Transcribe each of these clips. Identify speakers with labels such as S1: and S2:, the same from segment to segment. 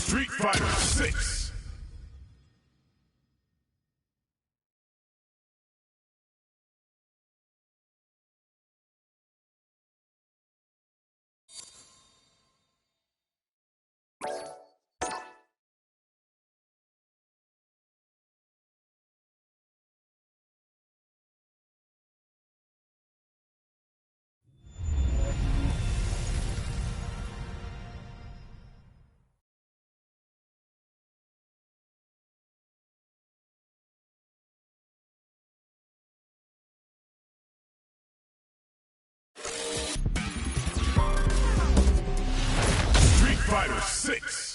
S1: Street Fighter 6. Fighter 6.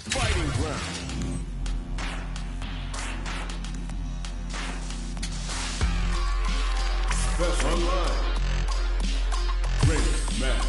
S1: Fighting ground. Best online. Greatest match.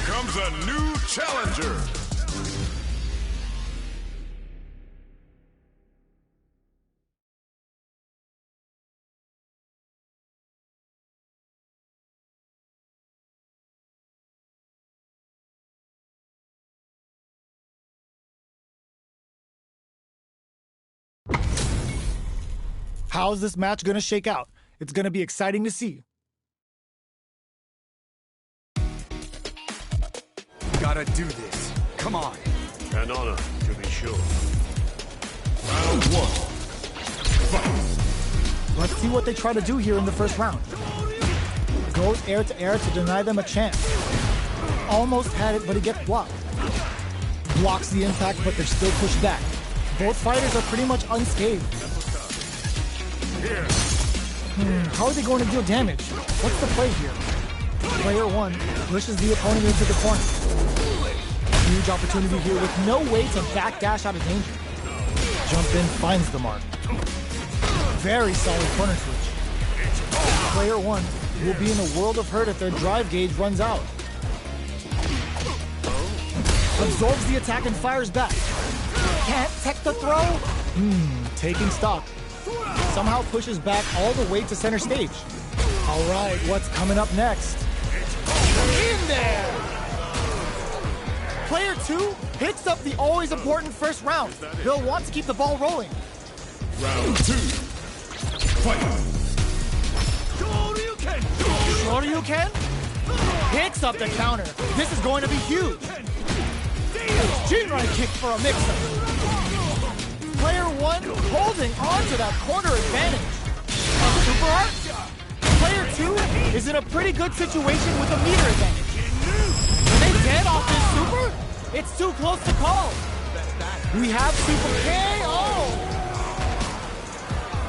S1: Comes a new challenger.
S2: How's this match gonna shake out? It's gonna be exciting to see.
S3: Gotta do this. Come on.
S1: An honor, to be sure. Round one. Fight.
S2: Let's see what they try to do here in the first round. Goes air to deny them a chance. Almost had it, but he gets blocked. Blocks the impact, but they're still pushed back. Both fighters are pretty much unscathed. How are they going to deal damage? What's the play here? Player one pushes the opponent into the corner. Huge opportunity here with no way to backdash out of danger. Jump in, finds the mark. Very solid corner switch. Player one will be in a world of hurt if their drive gauge runs out. Absorbs the attack and fires back. Can't tech the throw? Taking stock. Somehow pushes back all the way to center stage. All right, what's coming up next? In there! Player two picks up the always important first round. They'll want to keep the ball rolling.
S1: Round two.
S2: Shoryuken picks up the counter. This is going to be huge. Jinrai kick for a mix-up. Player 1 holding on to that corner advantage. Super art. Player 2 is in a pretty good situation with a meter advantage. Are they dead off this super? It's too close to call. We have Super KO.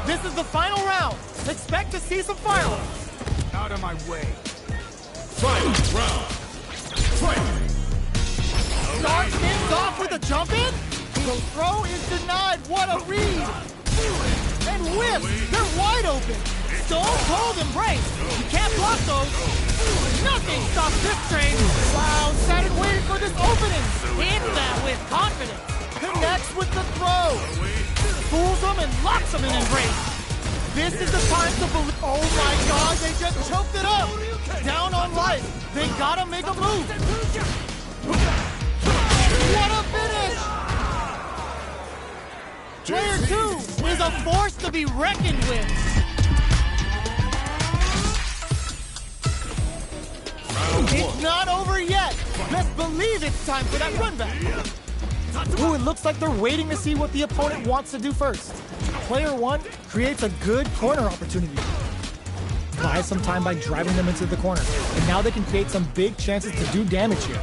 S2: This is the final round. Expect to see some fireworks.
S3: Out of my way.
S1: Final round. Fight!
S2: Starts things off with a jump in. The throw is denied. What a read. And whips. They're wide open. Stone Cold embrace. You can't block those. Nothing stops this train. Wow, sat and waited for this opening. Hits that with confidence. Connects with the throw. Fools him and locks him in embrace. This is the time to believe. Oh my God, they just choked it up. Down on life. They gotta make a move. What a finish! Player 2 is a force to be reckoned with. It's not over yet. Best believe it's time for that run back. Ooh, it looks like they're waiting to see what the opponent wants to do first. Player 1 creates a good corner opportunity. Buys some time by driving them into the corner. And now they can create some big chances to do damage here.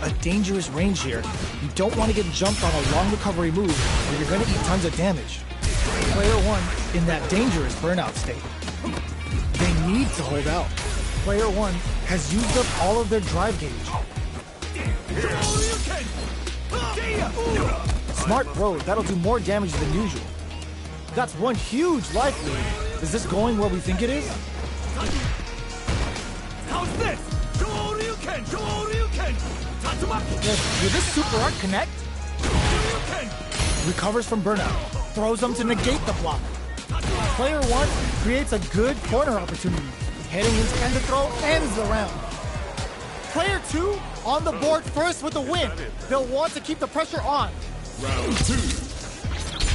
S2: A dangerous range here. You don't want to get jumped on a long recovery move or you're going to eat tons of damage. Player 1 in that dangerous burnout state. They need to hold out. Player 1 has used up all of their drive gauge. Smart throw, that'll do more damage than usual. That's one huge life lead. Is this going where we think it is?
S1: How's this?
S2: Will this super art connect? Recovers from burnout. Throws them to negate the block. Player 1 creates a good corner opportunity. Heading into end of throw ends the round. Player 2 on the board first with the win. They'll want to keep the pressure on.
S1: Round 2.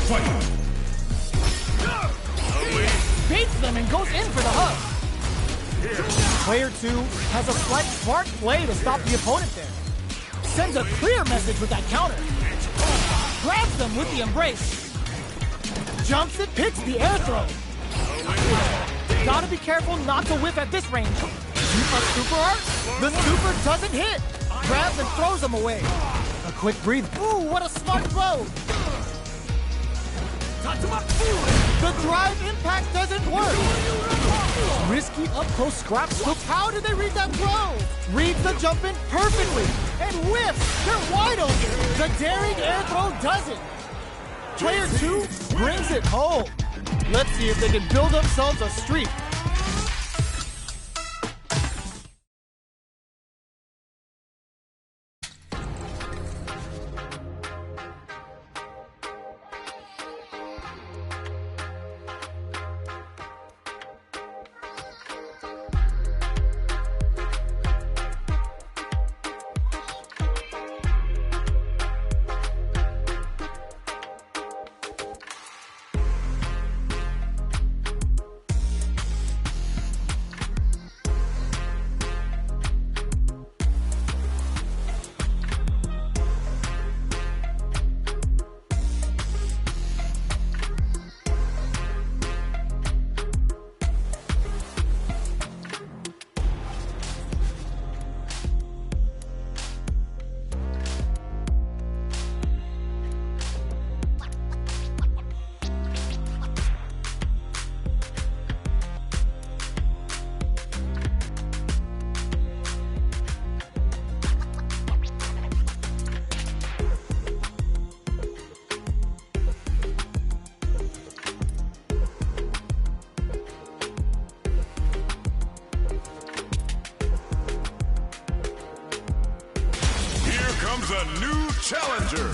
S1: Fight!
S2: Beats them and goes in for the hug. Player 2 has a slight smart play to stop the opponent there. Sends a clear message with that counter. Grabs them with the embrace. Jumps it, picks the air throw. Gotta be careful not to whip at this range. A super art? The super doesn't hit. Grabs and throws them away. A quick breathe. Ooh, what a smart throw. The drive impact doesn't work. Risky up-close scrap scoops. How did they read that throw? Reads the jump in perfectly. And whiffs. They're wide open. The daring air throw does it. Player 2 brings it home. Let's see if they can build themselves a streak.
S1: Comes a new challenger.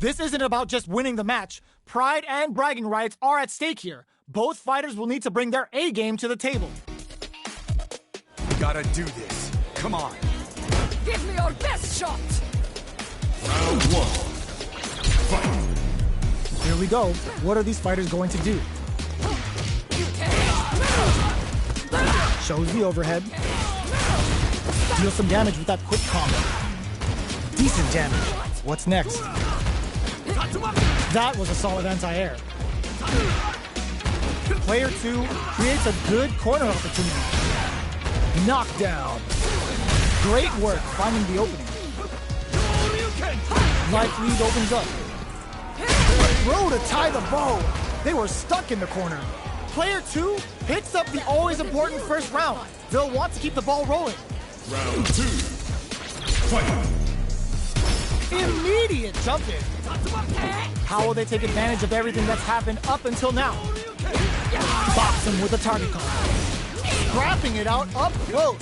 S2: This isn't about just winning the match. Pride and bragging rights are at stake here. Both fighters will need to bring their A game to the table.
S3: Gotta do this. Come on.
S4: Give me your best shot!
S1: Round 1. Fight.
S2: Here we go. What are these fighters going to do? Shows the overhead. Deals some damage with that quick combo. Decent damage. What's next? That was a solid anti-air. Player 2 creates a good corner opportunity. Knockdown. Great work finding the opening. Life lead opens up. Throw to tie the bow. They were stuck in the corner. Player 2 picks up the always important first round. They'll want to keep the ball rolling.
S1: Round 2. Fight.
S2: Immediate jump in. How will they take advantage of everything that's happened up until now? Box him with a target call. Scrapping it out up close.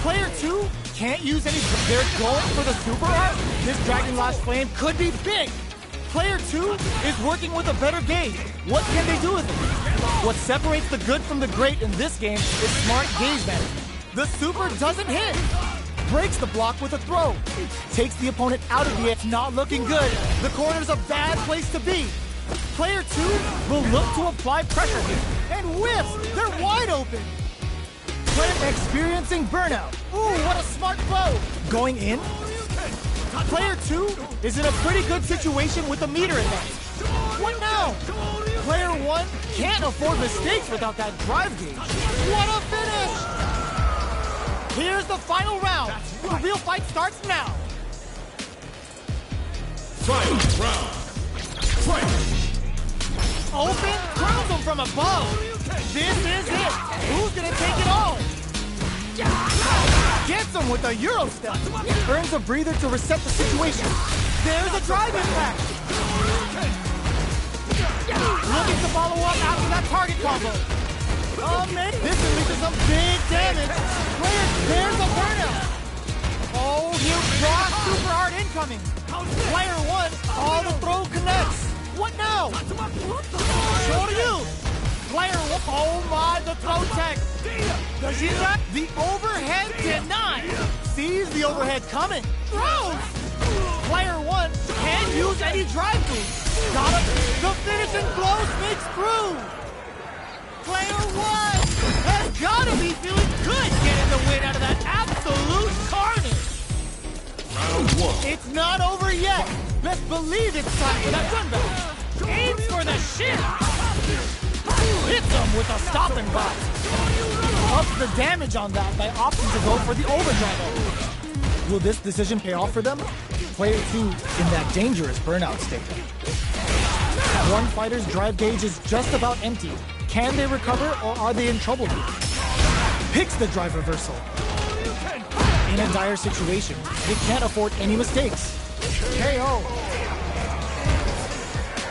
S2: Player 2 can't use any. They're going for the super art. This Dragon Lash Flame could be big. Player 2 is working with a better gauge. What can they do with it? What separates the good from the great in this game is smart gauge management. The super doesn't hit. Breaks the block with a throw. Takes the opponent out of the air. Not looking good. The corner's a bad place to be. Player 2 will look to apply pressure here. And whiffs! They're wide open! Player experiencing burnout. Ooh, what a smart blow! Going in? Player 2 is in a pretty good situation with the meter advance. What now? Player 1 can't afford mistakes without that drive gauge. What a finish! Here's the final round. The real fight starts now.
S1: Final round. Fight.
S2: Open, throws him from above. This is it. Who's gonna take it all? Gets him with a Euro step. Earns a breather to reset the situation. There's a drive impact. Looking to follow up after that target combo. This will lead to some big damage. There's a burnout. Oh, you brought super hard incoming. Player 1, all the throw connects. What now? Show to you. Player 1, oh my, the throw tech. Does he not? The overhead denied. Sees the overhead coming. Throws. Player 1 can't use any drive through. Got him. The finishing blow sneaks through. Player 1 has got to be feeling good getting the win out of that absolute carnage.
S1: Round 1.
S2: It's not over yet. Best believe it's time for that run back. Aims for the shin. Hits him with a stopping box. Ups the damage on that by opting to go for the overdrive. Will this decision pay off for them? Player 2 in that dangerous burnout state. One fighter's drive gauge is just about empty. Can they recover, or are they in trouble here? Picks the drive reversal. In a dire situation, they can't afford any mistakes. KO.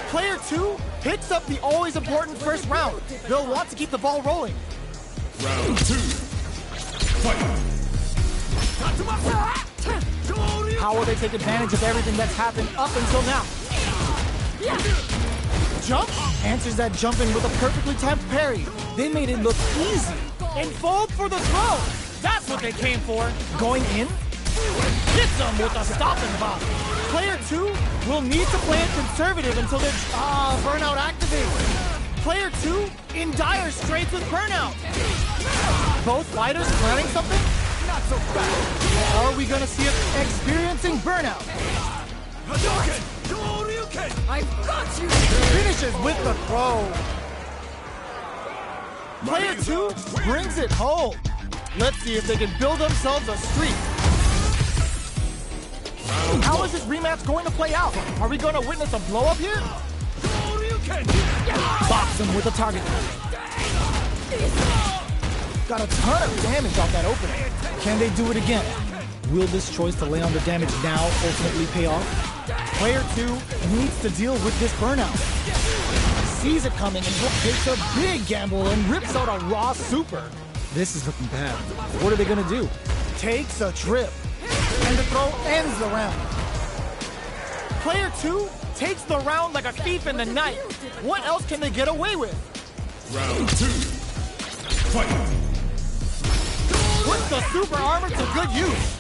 S2: Player 2 picks up the always important first round. They'll want to keep the ball rolling.
S1: Round 2. Fight.
S2: How will they take advantage of everything that's happened up until now? Jump answers that jump in with a perfectly timed parry. They made it look easy. And fold for the throw. That's what they came for. Going in? Hits them with a stopping block. Player 2 will need to play it conservative until their burnout activates. Player 2 in dire straits with burnout. Both fighters planning something? Not so fast. Are we gonna see it experiencing burnout?
S4: I've got you!
S2: Finishes with the throw. Player 2 brings it home. Let's see if they can build themselves a streak. How is this rematch going to play out? Are we going to witness a blow-up here? Box him with a target. Got a ton of damage off that opening. Can they do it again? Will this choice to lay on the damage now ultimately pay off? Player 2 needs to deal with this burnout. Sees it coming and takes a big gamble and rips out a raw super. This is looking bad. What are they going to do? Takes a trip. And the throw ends the round. Player 2 takes the round like a thief in the night. What else can they get away with?
S1: Round 2. Fight.
S2: Puts the super armor to good use.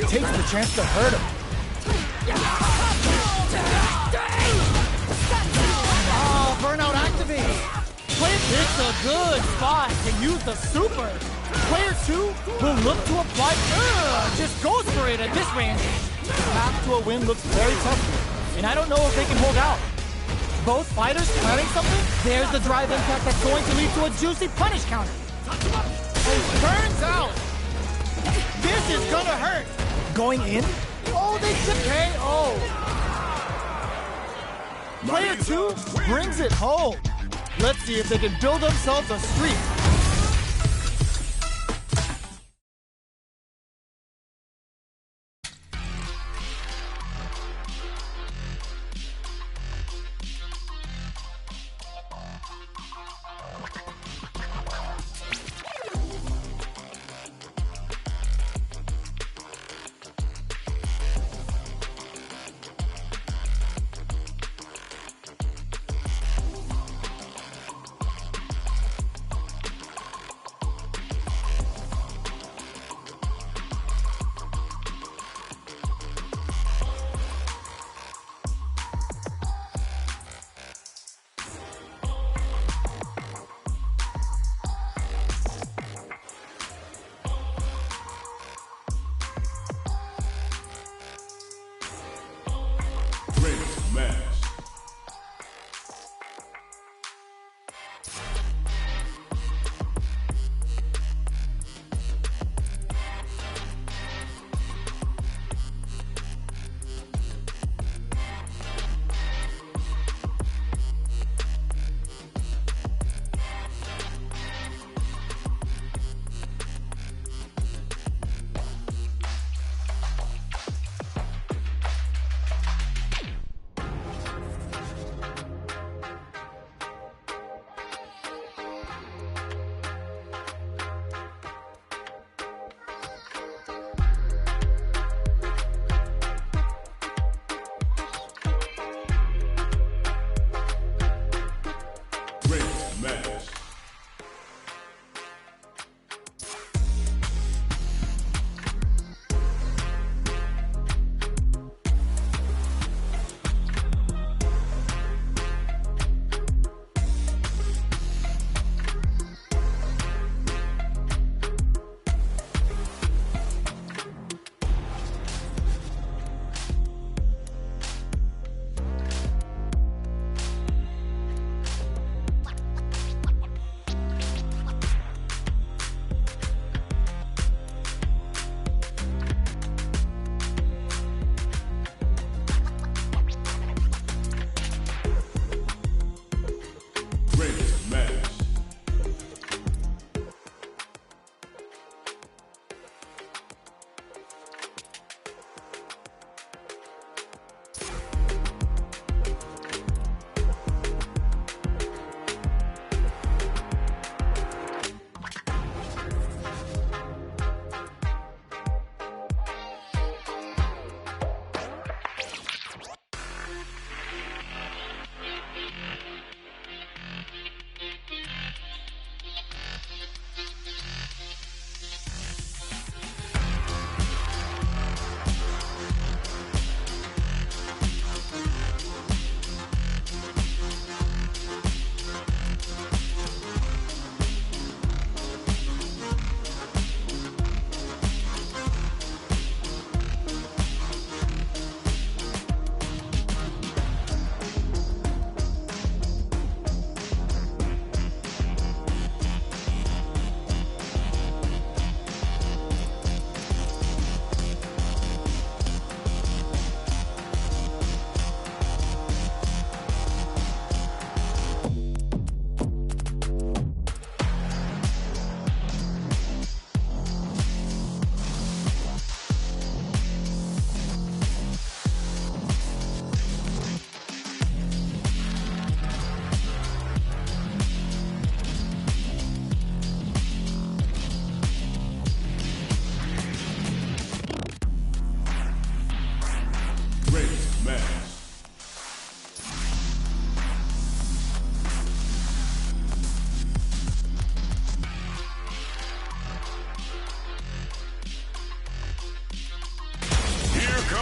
S2: Takes the chance to hurt him. Oh, burnout activates. Player picks a good spot to use the super. Player 2 will look to apply. Just goes for it at this range. Path to a win looks very tough, and I don't know if they can hold out. Both fighters planning something. There's the drive impact that's going to lead to a juicy punish counter. And turns out, this is gonna hurt. Going in? Oh, they tip KO. Player 2 brings it home. Let's see if they can build themselves a streak.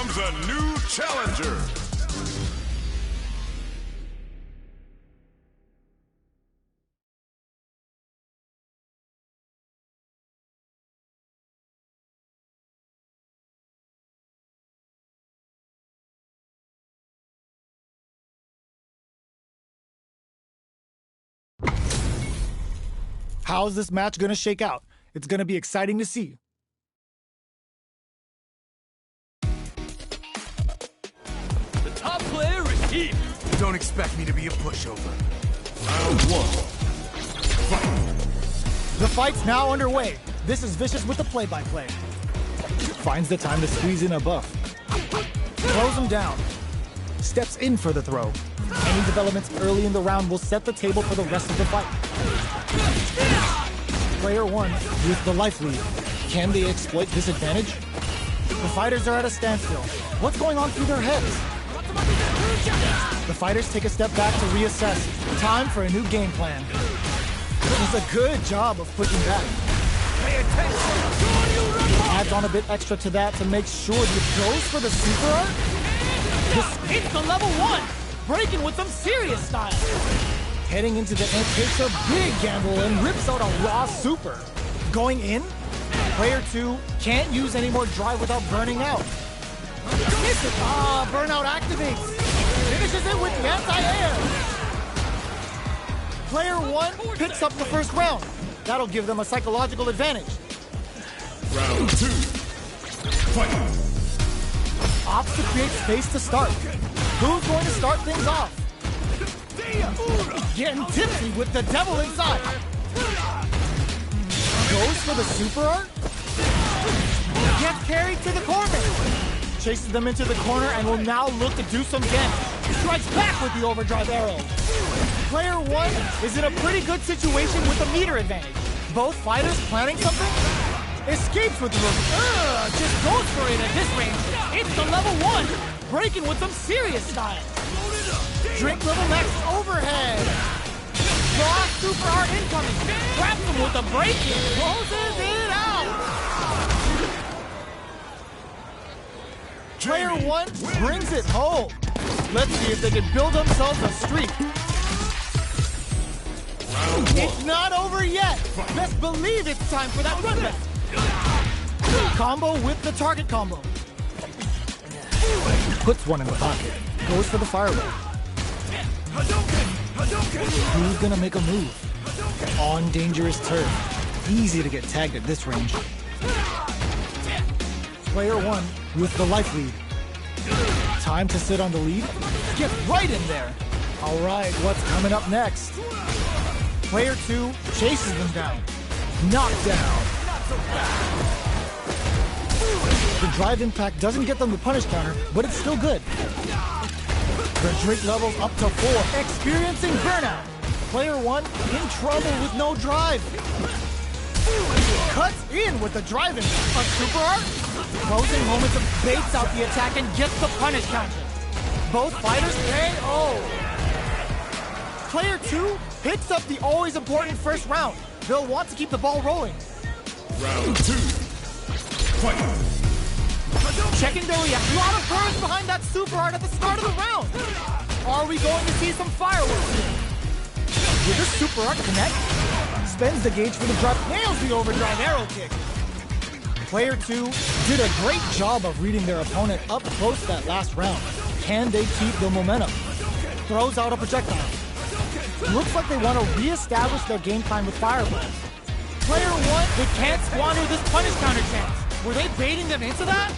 S1: comes a new challenger.
S2: How's this match gonna shake out? It's gonna be exciting to see.
S3: The top player is here. Don't expect me to be a pushover.
S1: Round 1.
S2: The fight's now underway. This is Vicious with the play-by-play. Finds the time to squeeze in a buff. Throws him down. Steps in for the throw. Any developments early in the round will set the table for the rest of the fight. Player 1 with the life lead. Can they exploit this advantage? The fighters are at a standstill. What's going on through their heads? The fighters take a step back to reassess. Time for a new game plan. Does a good job of pushing back.
S3: Pay attention.
S2: Adds on a bit extra to that to make sure he goes for the super art.
S5: It's the level 1! Breaking with some serious style!
S2: Heading into the end takes a big gamble and rips out a raw super. Going in, player 2 can't use any more drive without burning out. Miss it! Burnout activates. Finishes it with the anti-air. Player 1 picks up the first round. That'll give them a psychological advantage.
S1: Round 2. Fight.
S2: Opts to create space to start. Who's going to start things off? Getting tipsy with the devil inside. Goes for the super art. Gets carried to the corner. Chases them into the corner and will now look to do some damage. Strikes back with the overdrive arrow. Player 1 is in a pretty good situation with a meter advantage. Both fighters planning something? Escapes with the
S5: Just goes for it at this range. It's the level 1! Breaking with some serious style.
S2: drink level next overhead. Raw super art incoming. Grabs him with a break. Closes it out. Player 1 brings it home. Let's see if they can build themselves a streak. It's not over yet. Best believe it's time for that run back. Combo with the target combo. Puts one in the pocket. Goes for the fireball. Who's gonna make a move? On dangerous turf. Easy to get tagged at this range. Player 1 with the life lead. Time to sit on the lead. Get right in there. All right, what's coming up next? Player 2 chases them down. Knockdown. The drive impact doesn't get them the punish counter, but it's still good. The drink level's up to 4, experiencing burnout. Player 1 in trouble with no drive. Cuts in with the drive impact. A super art? Closing moments baits out the attack and gets the punish counter. Both fighters KO. Player 2 picks up the always important first round. They'll want to keep the ball rolling.
S1: Round 2. Fight.
S2: Checking their reaction. A lot of courage behind that super art at the start of the round. Are we going to see some fireworks here? Will this super art connect? Spends the gauge for the drop, nails the overdrive arrow kick. Player 2 did a great job of reading their opponent up close that last round. Can they keep the momentum? Throws out a projectile. Looks like they want to re-establish their game plan with fireballs. Player 1, they can't squander this punish counter chance. Were they baiting them into that?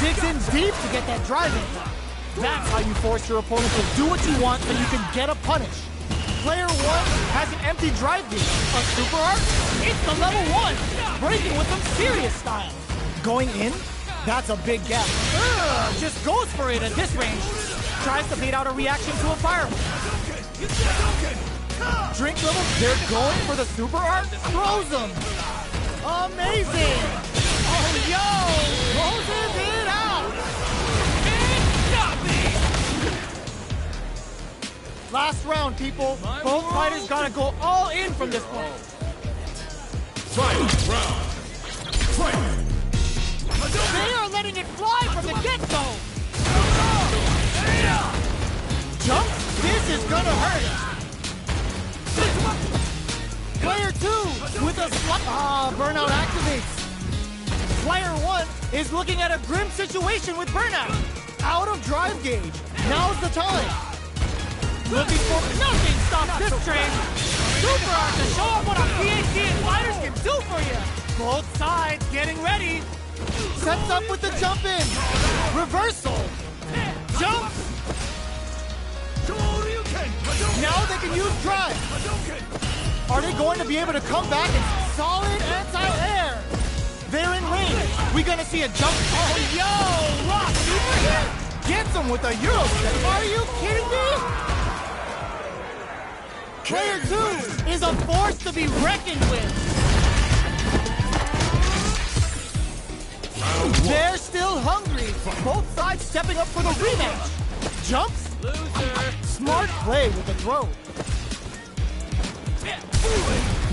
S2: Digs in deep to get that drive in. That's how you force your opponent to do what you want so you can get a punish. Player 1 has an empty drive gauge. A super art? It's the level 1. Breaking with some serious style. Going in? That's a big gap. Just goes for it at this range. Tries to bait out a reaction to a fireball. Drink level, they're going for the super art. Throws them. Amazing. Oh, yo! Closes it out! Last round, people. Both fighters gotta go all in from this point.
S1: Fight round. Fight.
S2: They are letting it fly from the get-go!
S5: gonna hurt. Player 2 with a burnout activates. Player 1 is looking at a grim situation with burnout.
S2: Out of drive gauge. Now's the time.
S5: Looking for nothing stops this train. Super Art to show off what our PhD and fighters can do for you. Both sides getting ready.
S2: Sets up with the jump in. Reversal.
S5: Jump.
S2: Now they can use drive. Are they going to be able to come back in solid anti-air? They're in range. We gonna see a jump?
S5: Oh, yo, Rock Super here.
S2: Gets him with a Euro step. Are you kidding me?
S5: Player 2 is a force to be reckoned with.
S2: They're still hungry. Both sides stepping up for the rematch. Jumps.
S5: Loser.
S2: Smart play with the throw.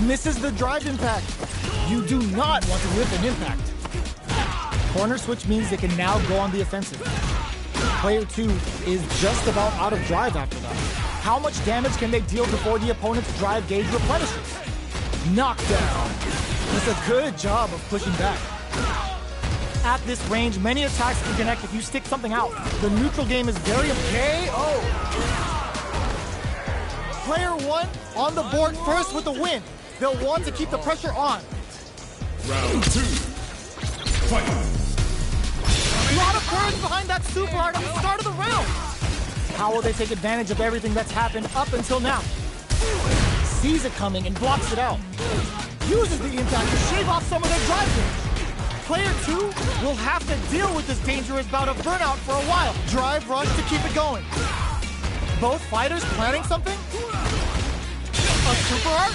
S2: Misses the drive impact. You do not want to whip an impact. Corner switch means they can now go on the offensive. Player 2 is just about out of drive after that. How much damage can they deal before the opponent's drive gauge replenishes? Knockdown. Does a good job of pushing back. At this range, many attacks can connect if you stick something out. The neutral game is very KO. Player 1 on the board first with the win. They'll want to keep the pressure on.
S1: Round 2. Fight.
S2: A lot of courage behind that super art at the start of the round. How will they take advantage of everything that's happened up until now? Sees it coming and blocks it out. Uses the impact to shave off some of their drive range. Player 2 will have to deal with this dangerous bout of burnout for a while. Drive rush to keep it going. Both fighters planning something? A super art?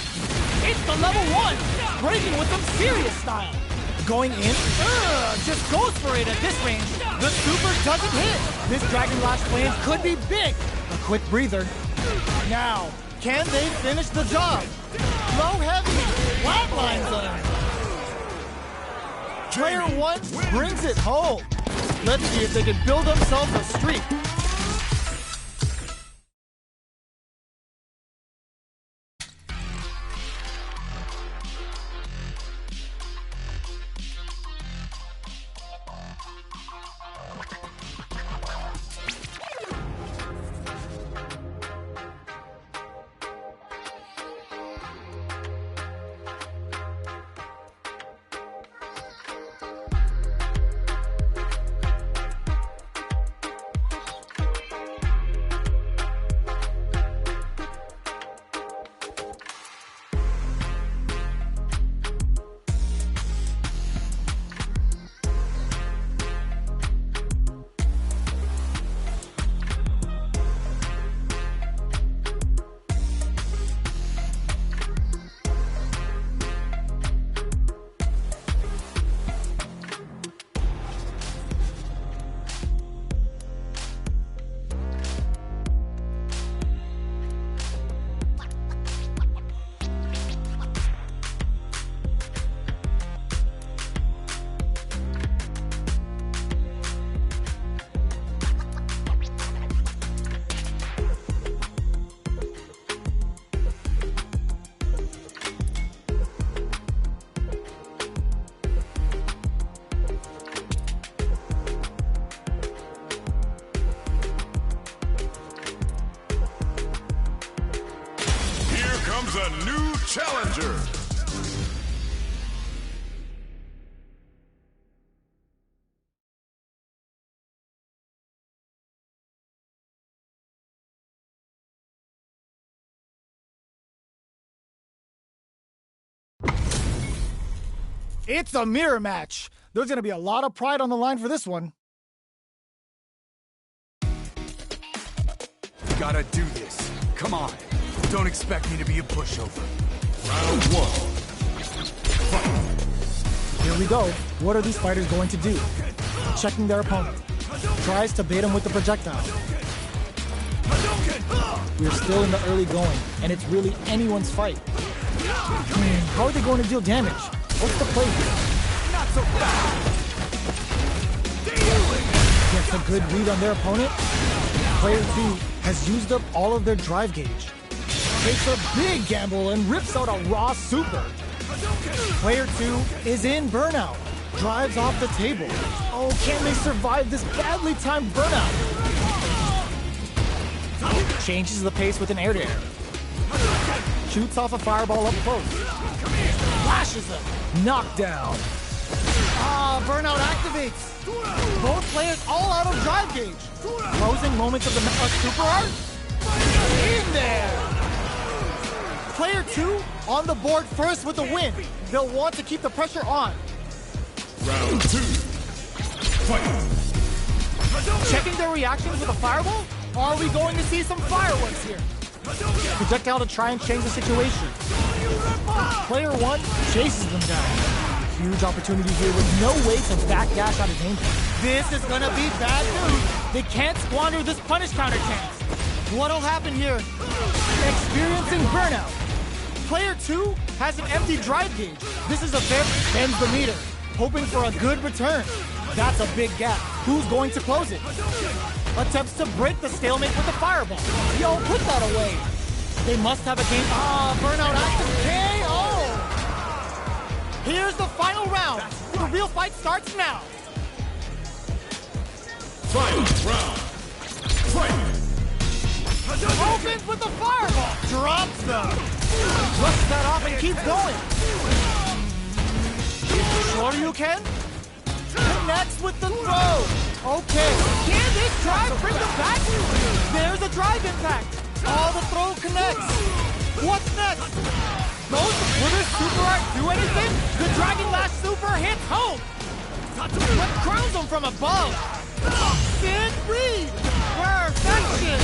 S5: It's the level 1. Breaking with some serious style.
S2: Going in?
S5: Just goes for it at this range.
S2: The super doesn't hit. This Dragon Lash Flames could be big. A quick breather. Now, can they finish the job? Low heavy. Flatlines them. Player 1 brings it home. Let's see if they can build themselves a streak.
S1: Comes a new challenger.
S2: It's a mirror match. There's going to be a lot of pride on the line for this one.
S3: Gotta do this. Come on. Don't expect me to be a pushover.
S1: Round 1. Fight.
S2: Here we go. What are these fighters going to do? Checking their opponent. Tries to bait him with the projectile. We're still in the early going, and it's really anyone's fight. How are they going to deal damage? What's the play here?
S3: Not so fast.
S2: Gets That's a good read on their opponent. Player 2 has used up all of their drive gauge. Takes a big gamble and rips out a raw super. Player 2 is in burnout. Drives off the table. Oh, can they survive this badly timed burnout? Changes the pace with an air-to-air. Shoots off a fireball up close. Flashes him. Knockdown.
S5: Burnout activates. Both players all out of drive gauge.
S2: Closing moments of the super art. In there. Player 2 on the board first with the win. They'll want to keep the pressure on.
S1: Round 2. Fight.
S2: Checking their reactions with a fireball? Are we going to see some fireworks here? Projectile to try and change the situation. Player 1 chases them down. Huge opportunity here with no way to backdash out of danger.
S5: This is gonna be bad news.
S2: They can't squander this punish counter chance.
S5: What'll happen here?
S2: Experiencing burnout. Player 2 has an empty drive gauge. This is a very bends the meter, hoping for a good return. That's a big gap. Who's going to close it? Attempts to break the stalemate with the fireball. Yo, put that away. They must have a game.
S5: Burnout active KO!
S2: Here's the final round. The real fight starts now.
S1: Final round. Fight.
S2: Opens with the fireball. Drops them. Flush that off and keeps going. Sure you can? Connects with the throw. Okay. Can this drive bring them back? There's a drive impact. All the throw connects. What's next? Will this super art do anything? The Dragon Lash super hits home. But crowns them from above. Sick read. Perfection.